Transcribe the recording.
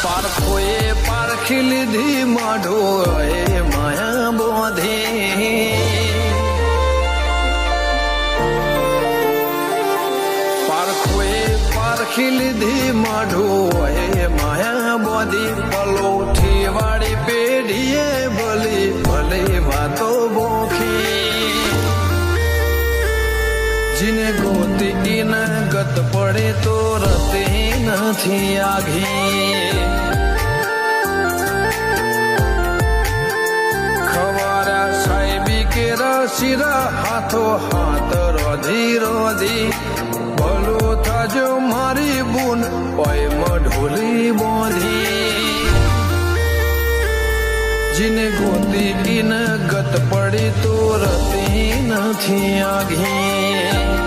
પારખોએ પારખી લીધી માઢો એ માયા બોધે પારખોએ પારખી લીધી માઢો એ માયા બોધી પલોઠી વાળી પેઢીએ ભલી ભલે વાતો બોખી જીને ગોતી ન ગત પડે તો રતે નથી આઘી ખવારા સાહેબી કે રસીરા હાથો હાથ રોધી રોધી ભલું થાજો મારી બૂન ઓય મઢોલી બોધી જીને ગોતી ન ગત પડી તો રતી નથી આઘી